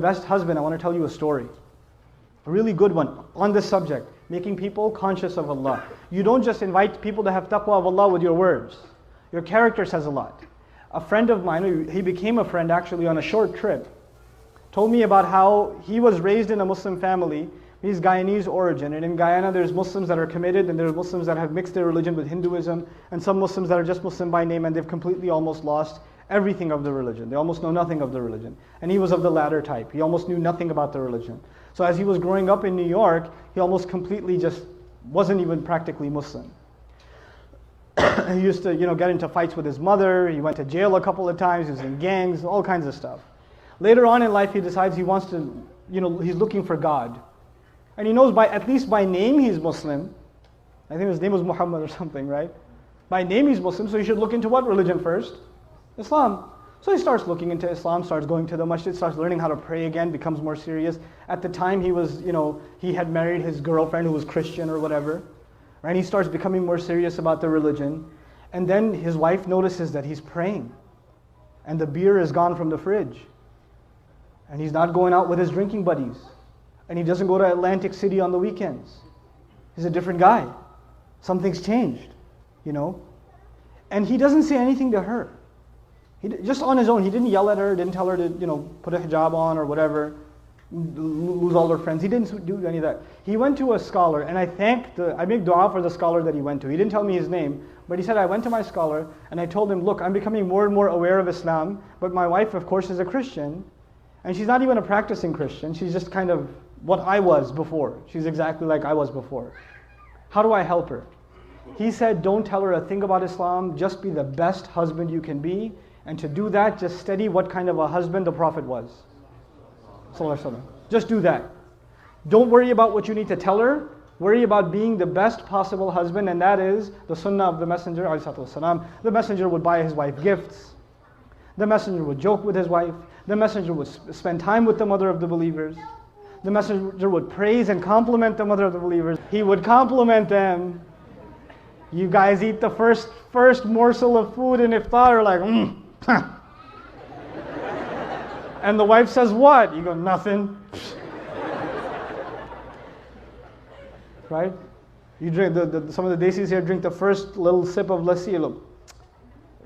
best husband, I want to tell you a story. A really good one on this subject, making people conscious of Allah. You don't just invite people to have taqwa of Allah with your words. Your character says a lot. A friend of mine, he became a friend actually on a short trip, told me about how he was raised in a Muslim family. He's Guyanese origin, and in Guyana there's Muslims that are committed, and there's Muslims that have mixed their religion with Hinduism, and some Muslims that are just Muslim by name, and they've completely almost lost everything of the religion. They almost know nothing of the religion. And he was of the latter type. He almost knew nothing about the religion. So as he was growing up in New York, he almost completely just wasn't even practically Muslim. He used to, get into fights with his mother. He went to jail a couple of times. He was in gangs, all kinds of stuff. Later on in life, he decides he wants to, he's looking for God. And he knows at least by name he's Muslim. I think his name was Muhammad or something, right? By name he's Muslim, so he should look into what religion first? Islam. So he starts looking into Islam, starts going to the masjid, starts learning how to pray again, becomes more serious. At the time he was, he had married his girlfriend who was Christian or whatever. Right? He starts becoming more serious about the religion. And then his wife notices that he's praying. And the beer is gone from the fridge. And he's not going out with his drinking buddies. And he doesn't go to Atlantic City on the weekends. He's a different guy. Something's changed, And he doesn't say anything to her. Just on his own, he didn't yell at her, didn't tell her to, put a hijab on or whatever, lose all her friends. He didn't do any of that. He went to a scholar, and I make dua for the scholar that he went to. He didn't tell me his name, but he said, I went to my scholar, and I told him, look, I'm becoming more and more aware of Islam, but my wife, of course, is a Christian, and she's not even a practicing Christian. She's just kind of what I was before. She's exactly like I was before. How do I help her? He said, don't tell her a thing about Islam, just be the best husband you can be, and to do that, just study what kind of a husband the Prophet was. Just do that. Don't worry about what you need to tell her. Worry about being the best possible husband, and that is the sunnah of the Messenger. The Messenger would buy his wife gifts. The Messenger would joke with his wife. The Messenger would spend time with the mother of the believers. The Messenger would praise and compliment the mother of the believers. He would compliment them. You guys eat the first morsel of food in iftar, like, And the wife says, what? You go, nothing. Right? You drink, some of the desis here drink the first little sip of lassi. Look,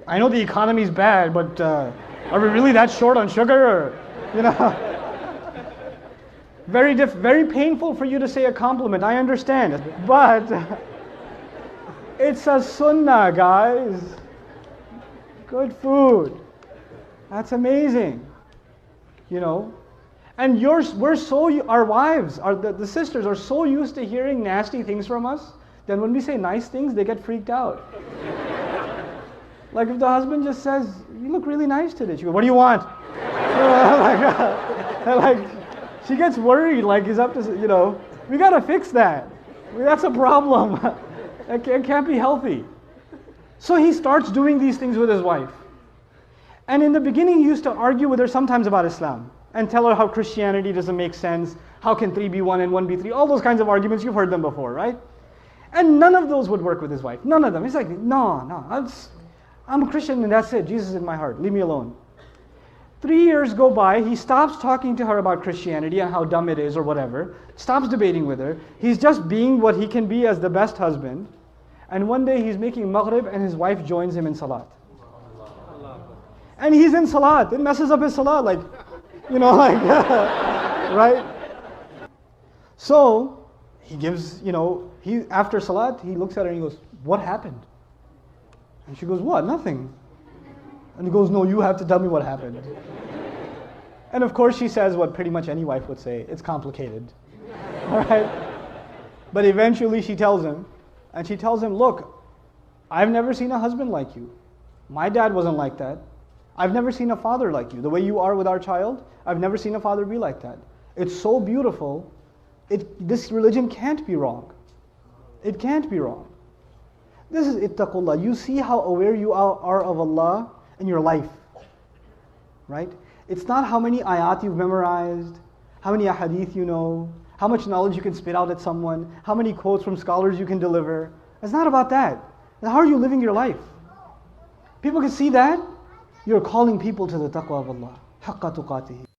I know the economy's bad, but are we really that short on sugar? Or, very painful for you to say a compliment, I understand. But it's a sunnah, guys. Good food. That's amazing. And our wives, the sisters are so used to hearing nasty things from us, that when we say nice things, they get freaked out. Like if the husband just says, you look really nice today. She goes, what do you want? She gets worried, like he's up to, we gotta fix that. That's a problem. It can't be healthy. So he starts doing these things with his wife. And in the beginning, he used to argue with her sometimes about Islam and tell her how Christianity doesn't make sense. How can 3 be 1 and 1 be 3? All those kinds of arguments, you've heard them before, right? And none of those would work with his wife. None of them. He's like, no, I'm a Christian and that's it. Jesus is in my heart. Leave me alone. 3 years go by. He stops talking to her about Christianity and how dumb it is or whatever. Stops debating with her. He's just being what he can be as the best husband. And one day he's making maghrib and his wife joins him in salat. And he's in salat. It messes up his salat, right? So he gives, after salat, he looks at her and he goes, what happened? And she goes, what? Nothing. And he goes, no, you have to tell me what happened. And of course she says what pretty much any wife would say, it's complicated. All right? But eventually she tells him, and she tells him, look, I've never seen a husband like you. My dad wasn't like that. I've never seen a father like you. The way you are with our child, I've never seen a father be like that. It's so beautiful. This religion can't be wrong. It can't be wrong. This is ittaqullah. You see how aware you are of Allah in your life, right? It's not how many ayat you've memorized, how many ahadith you know, how much knowledge you can spit out at someone, how many quotes from scholars you can deliver. It's not about that. How are you living your life? People can see that. You're calling people to the taqwa of Allah. حَقَّ تُقَاتِهِ